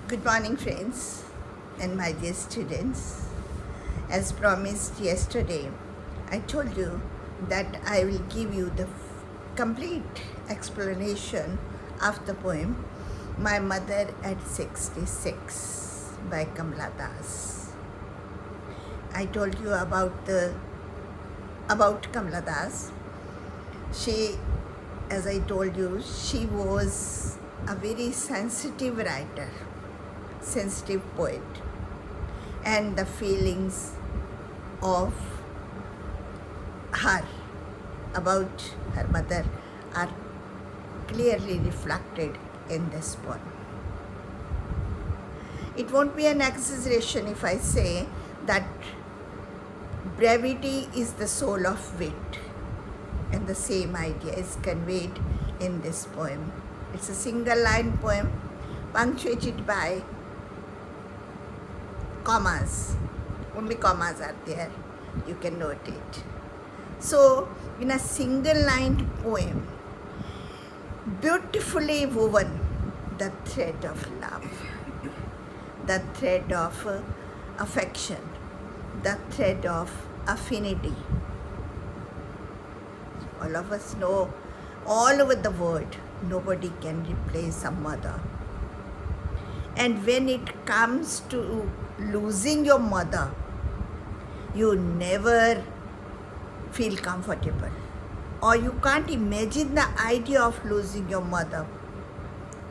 Good morning, friends and my dear students. As promised yesterday, I told you that I will give you the complete explanation of the poem My Mother at 66 by Kamla. I told you about Kamla. She, as I told you, she was a very sensitive writer, sensitive poet, and the feelings of her about her mother are clearly reflected in this poem. It won't be an exaggeration if I say that brevity is the soul of wit, and the same idea is conveyed in this poem. It's a single line poem punctuated by commas. Only commas are there, you can note it. So in a single line poem, beautifully woven the thread of love, the thread of affection, the thread of affinity. All of us know, all over the world, nobody can replace a mother. And when it comes to losing your mother, you never feel comfortable, or you can't imagine the idea of losing your mother,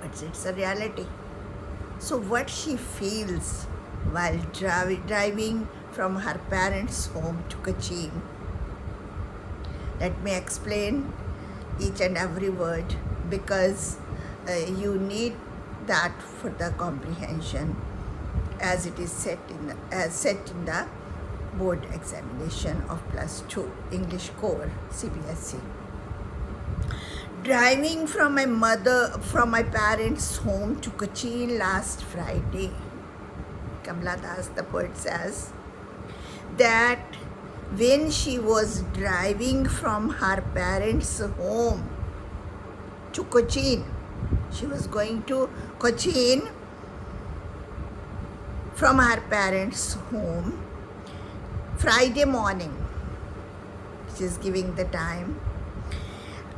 but it's a reality. So what she feels while driving from her parents' home to Cochin, let me explain each and every word, because you need that for the comprehension, as it is set in the board examination of +2 English core CBSE. Driving from my parents' home to Cochin last Friday, Kamla Das, the poet, says that when she was driving from her parents' home to Cochin, she was going to Cochin from her parents' home Friday morning. She is giving the time.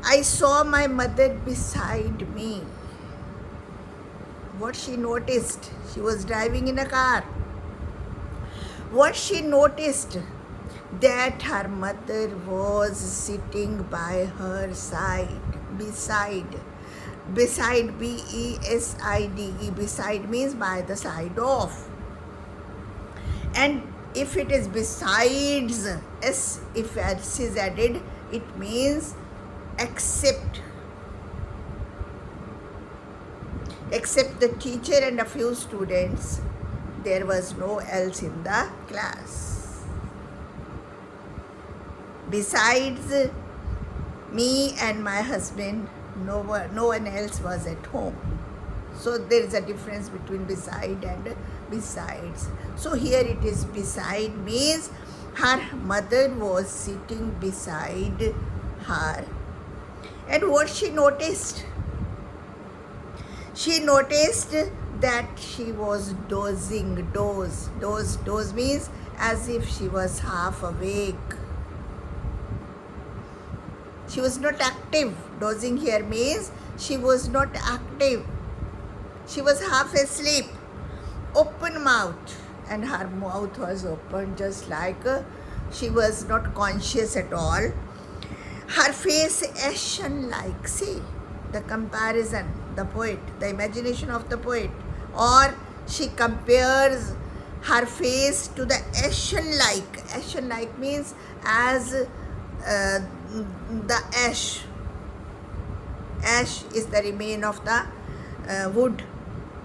I saw my mother beside me. What she noticed, she was driving in a car. What she noticed, that her mother was sitting by her side, beside, B-E-S-I-D-E, beside means by the side of. And if it is besides, S, if S is added, it means except the teacher and a few students, there was no else in the class. Besides me and my husband, no one else was at home. So there is a difference between beside and besides. So here it is beside means her mother was sitting beside her. And what she noticed? She noticed that she was dozing. Doze means as if she was half awake. She was not active. Dozing here means she was not active. She was half asleep, open mouth, and her mouth was open, just like she was not conscious at all. Her face ashen like, see the comparison, the poet, the imagination of the poet, or she compares her face to the ashen like. Ashen like means as the ash. Ash is the remain of the wood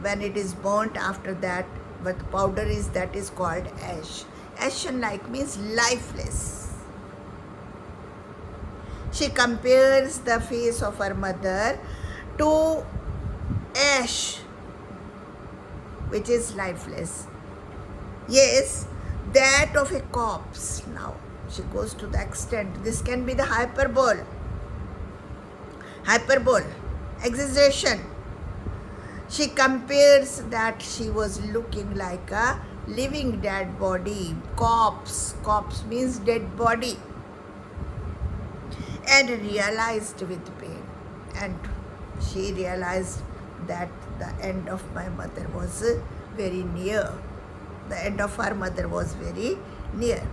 when it is burnt. After that, what powder is, that is called ash. Ashen like means lifeless. She compares the face of her mother to ash, which is lifeless. Yes, that of a corpse. Now she goes to the extent, this can be the hyperbole, exaggeration. She compares that she was looking like a living dead body, corpse. Corpse means dead body. And realized with pain. And she realized that the end of my mother was very near. The end of her mother was very near.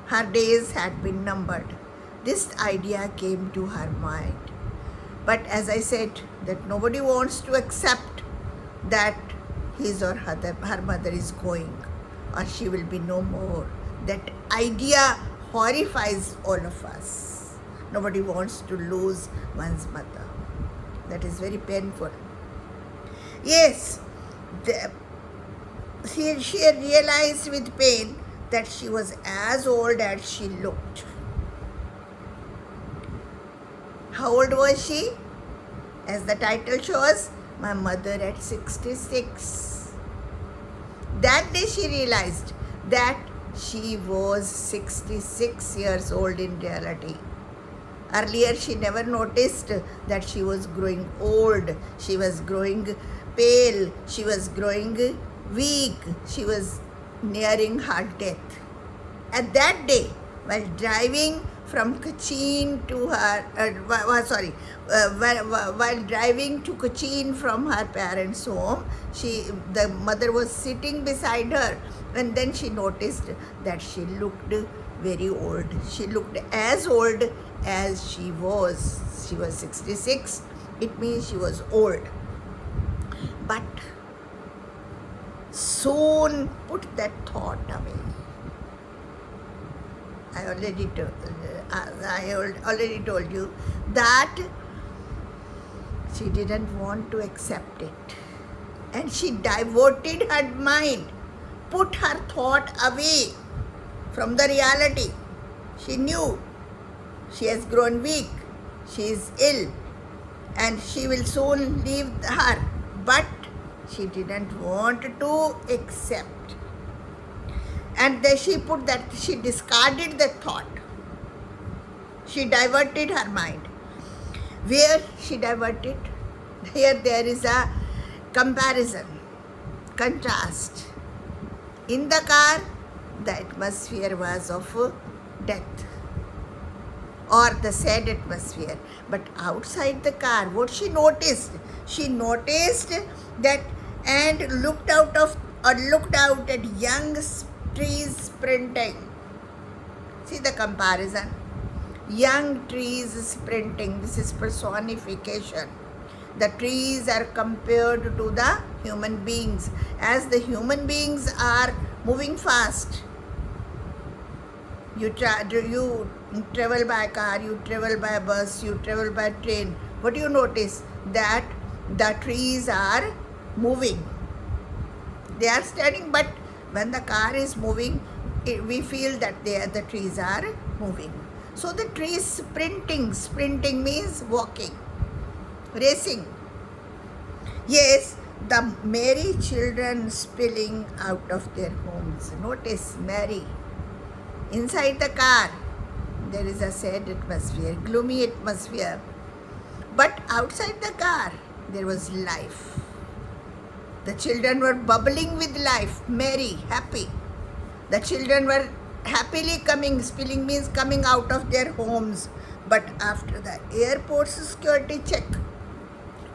Her days had been numbered. This idea came to her mind. But as I said, that nobody wants to accept that his or her mother is going, or she will be no more. That idea horrifies all of us. Nobody wants to lose one's mother. That is very painful. Yes, she realized with pain that she was as old as she looked. How old was she? As the title shows, my mother at 66. That day she realized that she was 66 years old in reality. Earlier she never noticed that she was growing old. She was growing pale. She was growing weak. She was nearing her death. At that day, while driving from Cochin to her, while driving to Cochin from her parents' home, the mother was sitting beside her, and then she noticed that she looked very old. She looked as old as she was. She was 66. It means she was old. But soon put that thought away. I already told you that she didn't want to accept it, and she diverted her mind, put her thought away from the reality. She knew she has grown weak, she is ill, and she will soon leave her, but she didn't want to accept. And then she discarded the thought. She diverted her mind. Where she diverted? Here there is a comparison, contrast. In the car, the atmosphere was of death, or the sad atmosphere. But outside the car, what she noticed? She noticed that and looked out at young trees sprinting. See the comparison. Young trees sprinting. This is personification. The trees are compared to the human beings. As the human beings are moving fast, you travel by car, you travel by bus, you travel by train. What do you notice? That the trees are moving. They are standing, but when the car is moving, we feel that the trees are moving. So the trees sprinting. Sprinting means walking, racing. Yes, the merry children spilling out of their homes. Notice, merry. Inside the car, there is a sad atmosphere, gloomy atmosphere. But outside the car, there was life. The children were bubbling with life, merry, happy. The children were happily coming. Spilling means coming out of their homes. But after the airport security check,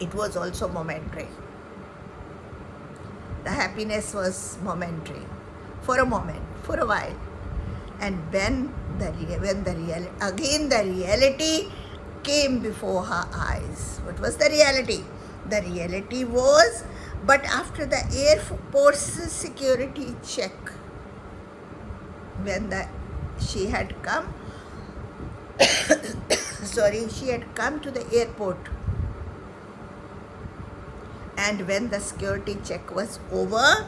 it was also momentary. The happiness was momentary, for a moment, for a while. And when the reality came before her eyes. What was the reality? The reality was, but after the airport security check, when she had come to the airport, and when the security check was over,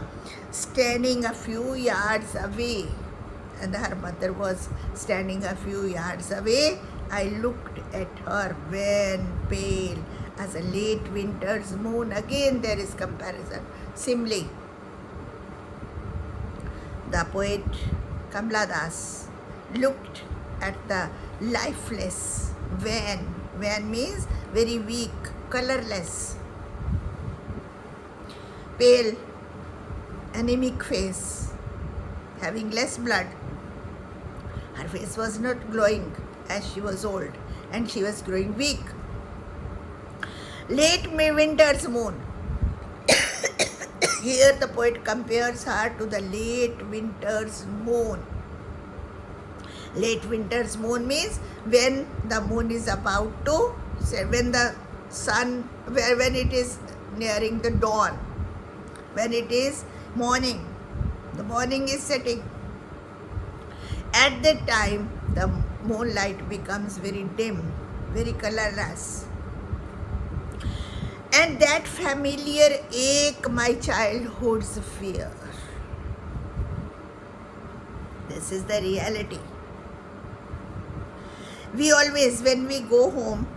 standing a few yards away, and her mother was standing a few yards away, I looked at her wan, pale as a late winter's moon. Again there is comparison. Similarly, the poet Kamla looked at the lifeless, wan, Wan means very weak, colorless, pale, anemic face, having less blood. Her face was not glowing as she was old, and she was growing weak. Late winter's moon. Here the poet compares her to the late winter's moon. Late winter's moon means when the moon is about to, when the sun, when it is nearing the dawn, when it is morning, the morning is setting. At that time, the moonlight becomes very dim, very colorless. And that familiar ache, my childhood's fear. This is the reality. We always, when we go home,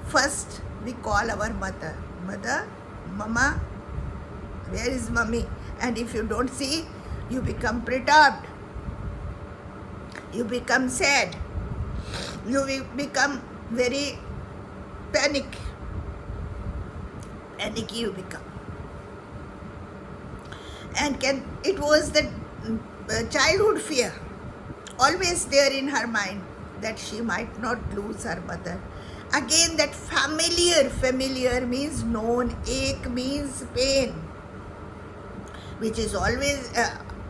first we call our mother. Mother, Mama, where is Mummy? And if you don't see, you become perturbed. You become sad. You become very panicky you become. And it was the childhood fear always there in her mind that she might not lose her mother. Again, that familiar means known, ache means pain, which is always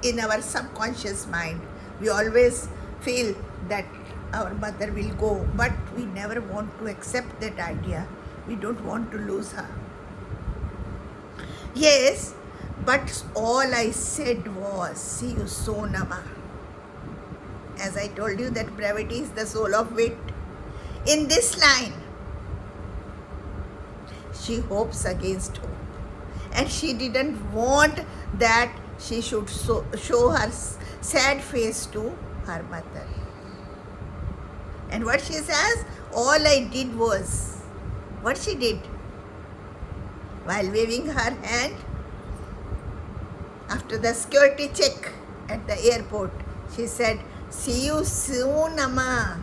in our subconscious mind. We always feel that our mother will go, but we never want to accept that idea. We don't want to lose her. Yes, but all I said was, see you soon, Amma. As I told you that brevity is the soul of wit. In this line, she hopes against hope. And she didn't want that she should show her sad face to her mother. And what she says, all I did was, what she did? While waving her hand, after the security check at the airport, she said, see you soon, Amma.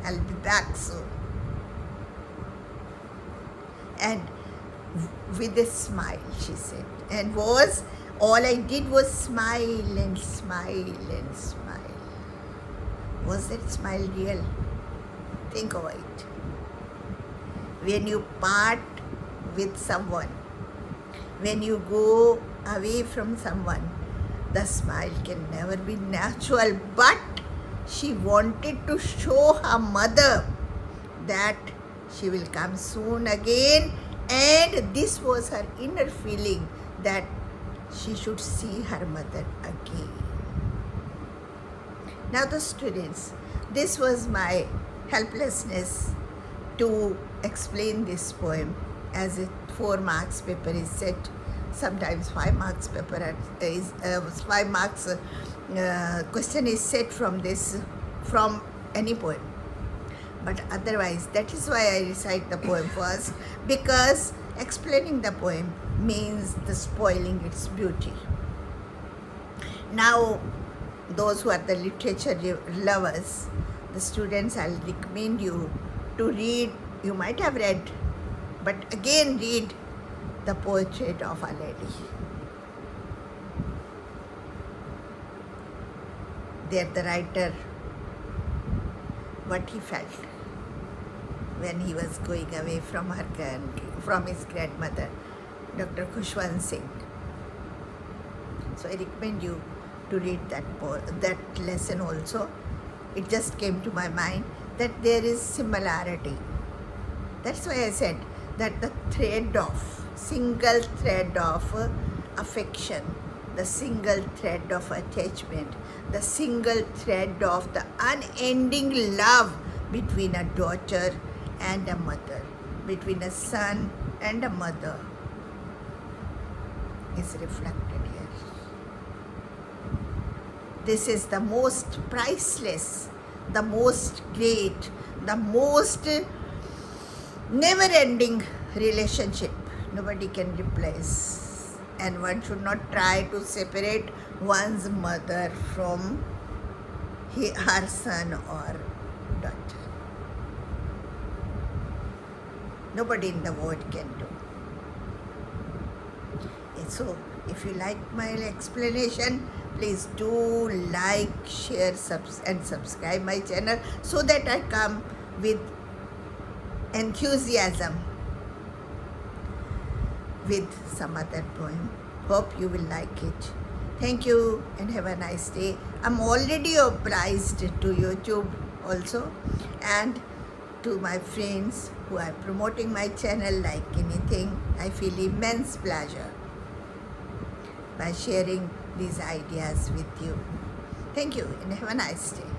I'll be back soon. And with a smile, she said. And all I did was smile and smile and smile. Was that smile real? Think of it. When you part with someone, when you go away from someone, the smile can never be natural. But she wanted to show her mother that she will come soon again, and this was her inner feeling that she should see her mother again. Now the students, this was my helplessness to explain this poem, as a 4 marks paper is set. Sometimes 5 marks paper is 5 marks question is set from this, from any poem. But otherwise, that is why I recite the poem first, because explaining the poem means the spoiling its beauty. Now, those who are the literature lovers, the students, I'll recommend you to read. You might have read, but again read the Portrait of a Lady. There the writer, what he felt when he was going away from from his grandmother, Dr. Khushwant Singh. So I recommend you to read that lesson also. It just came to my mind that there is similarity. That's why I said that the single thread of affection, the single thread of attachment, the single thread of the unending love between a daughter and a mother, between a son and a mother, is reflected here. This is the most priceless, the most great, the most never-ending relationship. Nobody can replace, and one should not try to separate one's mother from her son or daughter. Nobody in the world can do. So, if you like my explanation, please do like, share, and subscribe my channel so that I come with enthusiasm with some other poem. Hope you will like it. Thank you and have a nice day. I'm already obliged to YouTube also, and to my friends who are promoting my channel like anything. I feel immense pleasure by sharing these ideas with you. Thank you and have a nice day.